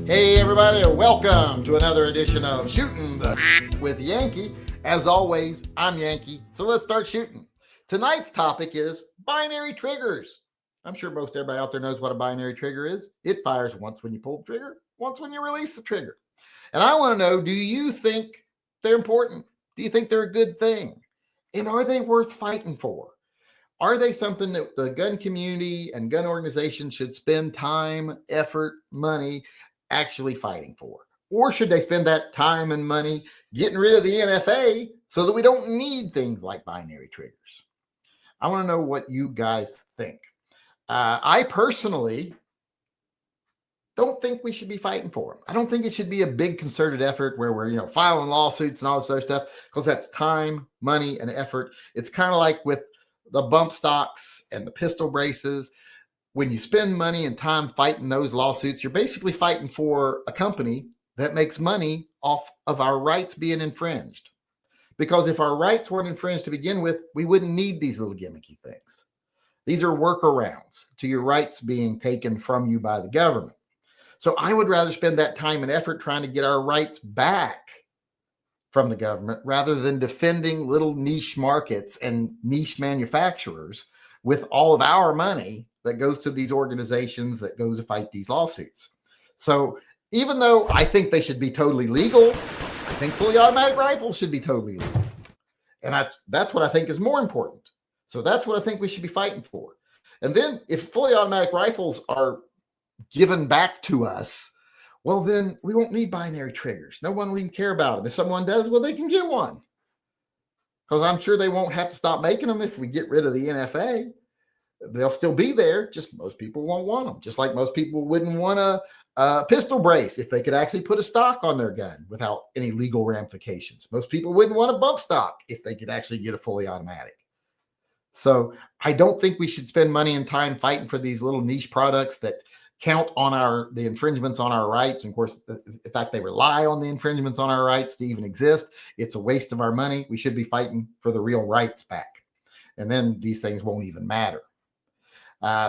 Hey everybody, welcome to another edition of Shooting the with Yankee. As always, I'm Yankee, so let's start shooting. Tonight's topic is binary triggers. I'm sure most everybody out there knows what a binary trigger is. It fires once when you pull the trigger, once when you release the trigger. And I want to know, do you think they're important? Do you think they're a good thing? And are they worth fighting for? Are they something that the gun community and gun organizations should spend time, effort, money actually fighting for? Or should they spend that time and money getting rid of the NFA so that we don't need things like binary triggers? I want to know what you guys think. I personally don't think we should be fighting for them. I don't think it should be a big concerted effort where we're, filing lawsuits and all this other stuff, because that's time, money, and effort. It's kind of like with the bump stocks and the pistol braces. When you spend money and time fighting those lawsuits, you're basically fighting for a company that makes money off of our rights being infringed. Because if our rights weren't infringed to begin with, we wouldn't need these little gimmicky things. These are workarounds to your rights being taken from you by the government. So I would rather spend that time and effort trying to get our rights back from the government rather than defending little niche markets and niche manufacturers with all of our money that goes to these organizations that go to fight these lawsuits. So even though I think they should be totally legal, I think fully automatic rifles should be totally legal. And that's what I think is more important. So that's what I think we should be fighting for. And then if fully automatic rifles are given back to us, well, then we won't need binary triggers. No one will even care about them. If someone does, well, they can get one. Because I'm sure they won't have to stop making them if we get rid of the NFA. They'll still be there, just most people won't want them. Just like most people wouldn't want a pistol brace if they could actually put a stock on their gun without any legal ramifications. Most people wouldn't want a bump stock if they could actually get a fully automatic. So I don't think we should spend money and time fighting for these little niche products that count on the infringements on our rights. And of course, in fact, they rely on the infringements on our rights to even exist. It's a waste of our money. We should be fighting for the real rights back. And then these things won't even matter.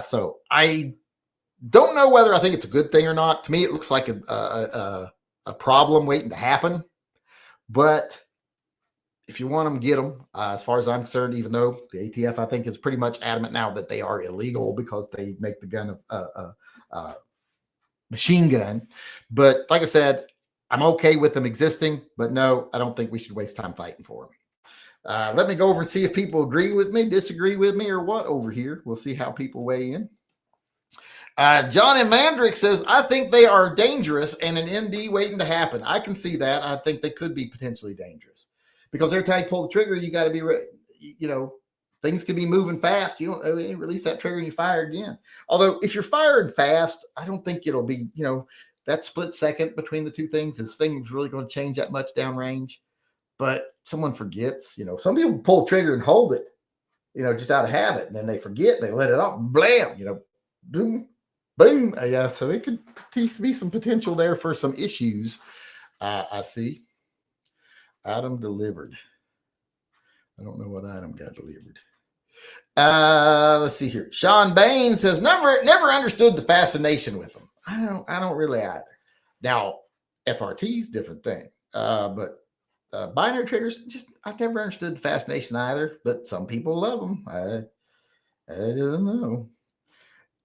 So I don't know whether I think it's a good thing or not. To me, it looks like a problem waiting to happen. But if you want them, get them. As far as I'm concerned, even though the ATF, I think, is pretty much adamant now that they are illegal because they make the gun a machine gun. But like I said, I'm okay with them existing. But no, I don't think we should waste time fighting for them. Let me go over and see if people agree with me, disagree with me, or what over here. We'll see how people weigh in. Johnny Mandrick says, I think they are dangerous and an ND waiting to happen. I can see that. I think they could be potentially dangerous because every time you pull the trigger, you got to be ready. Things can be moving fast. You don't release that trigger and you fire again. Although if you're firing fast, I don't think it'll be, that split second between the two things. Is things really going to change that much downrange? But someone forgets, some people pull the trigger and hold it, just out of habit. And then they forget, they let it off, blam, boom, boom. Yeah, so it could be some potential there for some issues. I see. Item delivered. I don't know what item got delivered. Let's see here. Sean Bain says, never understood the fascination with them. I don't really either. Now, FRT's different thing. But binary triggers, I've never understood the fascination either, but some people love them. I don't know.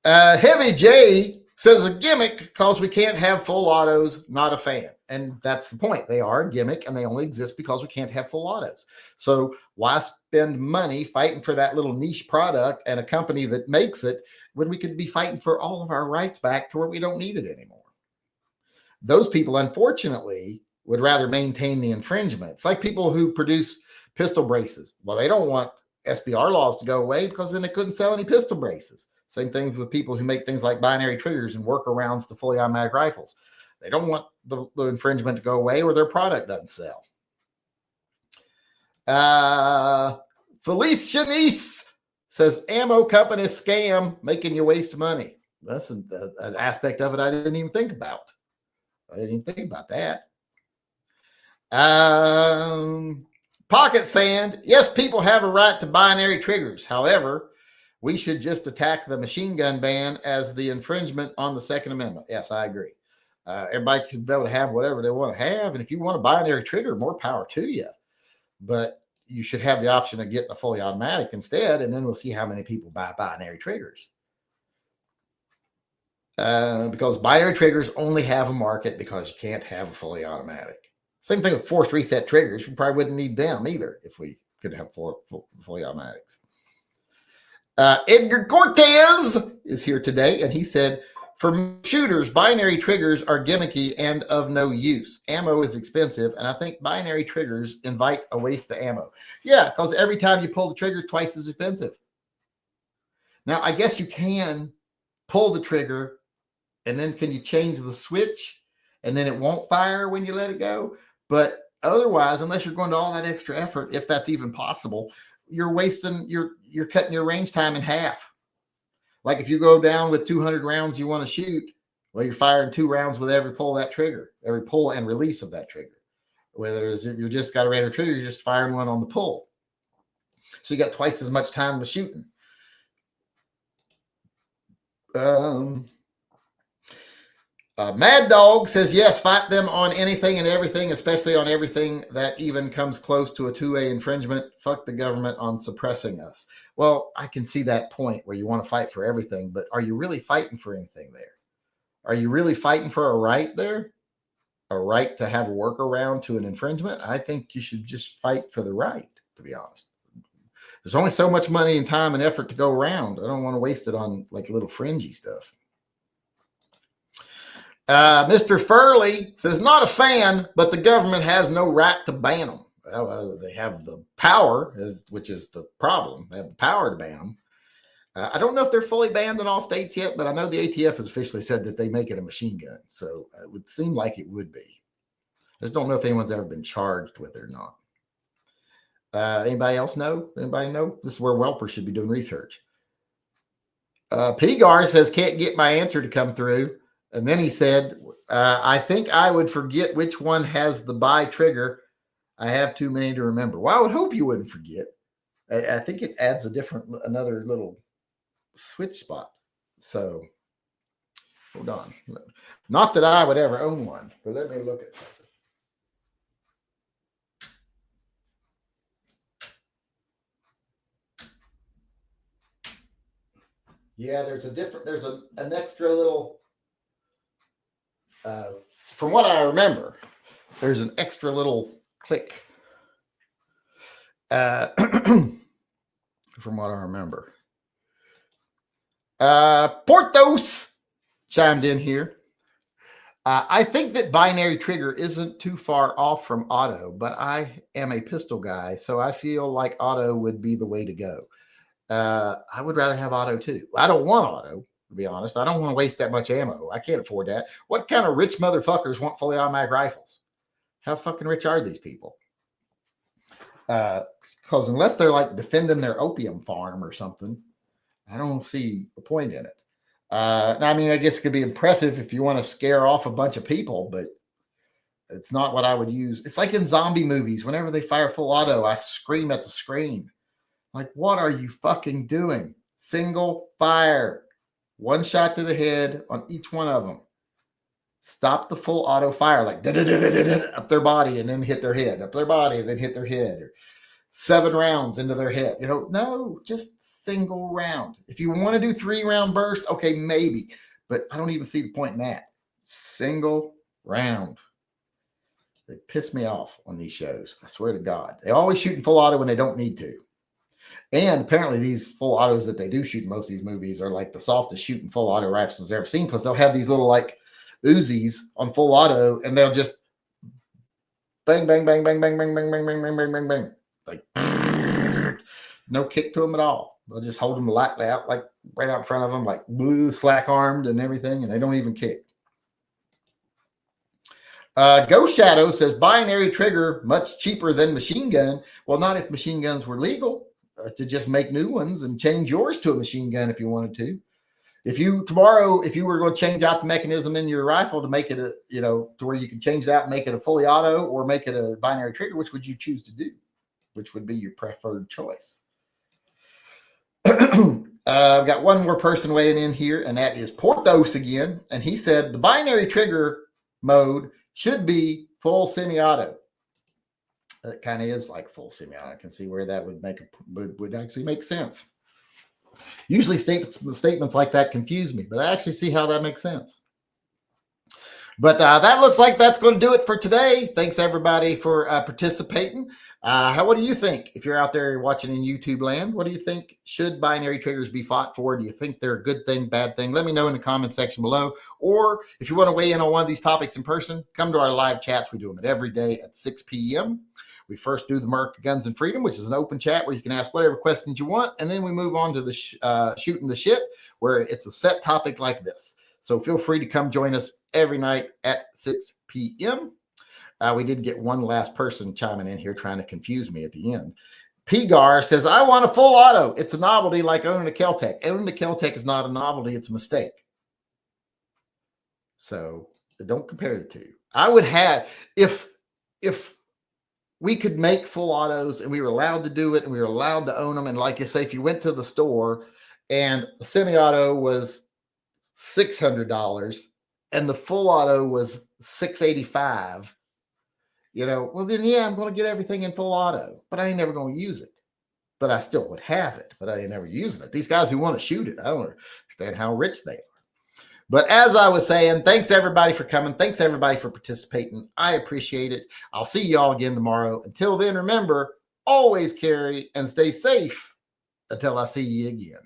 Heavy J says a gimmick because we can't have full autos, not a fan. And that's the point. They are a gimmick and they only exist because we can't have full autos. So why spend money fighting for that little niche product and a company that makes it when we could be fighting for all of our rights back to where we don't need it anymore? Those people, unfortunately, would rather maintain the infringement. It's like people who produce pistol braces. Well, they don't want SBR laws to go away because then they couldn't sell any pistol braces. Same things with people who make things like binary triggers and workarounds to fully automatic rifles. They don't want the infringement to go away or their product doesn't sell. Felice Shanice says, ammo company scam, making you waste money. That's an aspect of it I didn't even think about. I didn't even think about that. Pocket Sand. Yes, people have a right to binary triggers. However, we should just attack the machine gun ban as the infringement on the Second Amendment. Yes, I agree. Everybody should be able to have whatever they want to have. And if you want a binary trigger, more power to you. But you should have the option of getting a fully automatic instead. And then we'll see how many people buy binary triggers. Because binary triggers only have a market because you can't have a fully automatic. Same thing with forced reset triggers. We probably wouldn't need them either if we could have fully automatics. Edgar Cortez is here today, and he said, for shooters, binary triggers are gimmicky and of no use. Ammo is expensive, and I think binary triggers invite a waste of ammo. Yeah, because every time you pull the trigger, twice as expensive. Now, I guess you can pull the trigger, and then can you change the switch, and then it won't fire when you let it go? But otherwise, unless you're going to all that extra effort, if that's even possible, you're cutting your range time in half. Like if you go down with 200 rounds you want to shoot, well, you're firing 2 rounds with every pull of that trigger, every pull and release of that trigger. Whether if you just got a regular trigger, you're just firing one on the pull. So you got twice as much time with shooting. Mad Dog says, yes, fight them on anything and everything, especially on everything that even comes close to a 2A infringement. Fuck the government on suppressing us. Well, I can see that point where you want to fight for everything, but are you really fighting for anything there? Are you really fighting for a right there? A right to have a workaround to an infringement? I think you should just fight for the right, to be honest. There's only so much money and time and effort to go around. I don't want to waste it on like little fringy stuff. Mr. Furley says, not a fan, but the government has no right to ban them. Well, they have the power, which is the problem. They have the power to ban them. I don't know if they're fully banned in all states yet, but I know the ATF has officially said that they make it a machine gun. So it would seem like it would be. I just don't know if anyone's ever been charged with it or not. Anybody else know? Anybody know? This is where Welper should be doing research. Pigar says, can't get my answer to come through. And then he said, I think I would forget which one has the buy trigger. I have too many to remember. Well, I would hope you wouldn't forget. I think it adds another little switch spot. So hold on. Not that I would ever own one, but let me look at something. Yeah, there's an extra little, from what I remember, there's an extra little click. From what I remember. Portos chimed in here. I think that binary trigger isn't too far off from auto, but I am a pistol guy, so I feel like auto would be the way to go. I would rather have auto too. I don't want auto, to be honest. I don't want to waste that much ammo. I can't afford that. What kind of rich motherfuckers want fully automatic rifles? How fucking rich are these people? Because unless they're like defending their opium farm or something, I don't see a point in it. I mean, I guess it could be impressive if you want to scare off a bunch of people, but it's not what I would use. It's like in zombie movies. Whenever they fire full auto, I scream at the screen. Like, what are you fucking doing? Single fire. One shot to the head on each one of them. Stop the full auto fire, like up their body and then hit their head, up their body and then hit their head, or 7 rounds into their head. No, just single round. If you want to do 3-round burst, okay, maybe, but I don't even see the point in that. Single round. They piss me off on these shows. I swear to God. They always shoot in full auto when they don't need to. And apparently these full autos that they do shoot in most of these movies are like the softest shooting full auto rifles I've ever seen, because they'll have these little like Uzis on full auto and they'll just bang, bang, bang, bang, bang, bang, bang, bang, bang, bang, bang, bang, bang. Like no kick to them at all. They'll just hold them lightly out, like right out in front of them, like blue, slack armed and everything, and they don't even kick. Ghost Shadow says binary trigger much cheaper than machine gun. Well, not if machine guns were legal, to just make new ones and change yours to a machine gun if you wanted to. If you were going to change out the mechanism in your rifle to make it to where you can change it out and make it a fully auto or make it a binary trigger, which would you choose to do? Which would be your preferred choice? I've got one more person weighing in here, and that is Porthos again. And he said the binary trigger mode should be full semi-auto. It kind of is like full semi-auto. I can see where that would actually make sense. Usually statements like that confuse me, but I actually see how that makes sense. But that looks like that's going to do it for today. Thanks, everybody, for participating. What do you think? If you're out there watching in YouTube land, what do you think? Should binary triggers be fought for? Do you think they're a good thing, bad thing? Let me know in the comment section below. Or if you want to weigh in on one of these topics in person, come to our live chats. We do them every day at 6 p.m. We first do the Merc Guns and Freedom, which is an open chat where you can ask whatever questions you want. And then we move on to the shooting the shit, where it's a set topic like this. So feel free to come join us every night at 6 p.m. We did get one last person chiming in here trying to confuse me at the end. Pigar says, I want a full auto. It's a novelty like owning a Kel-Tec. Owning a Kel-Tec is not a novelty. It's a mistake. So don't compare the two. I would have, if we could make full autos and we were allowed to do it and we were allowed to own them. And like you say, if you went to the store and the semi-auto was $600 and the full auto was $685, well then, yeah, I'm going to get everything in full auto, but I ain't never going to use it. But I still would have it, but I ain't never using it. These guys who want to shoot it, I don't understand how rich they are. But as I was saying, thanks everybody for coming. Thanks everybody for participating. I appreciate it. I'll see y'all again tomorrow. Until then, remember, always carry and stay safe until I see you again.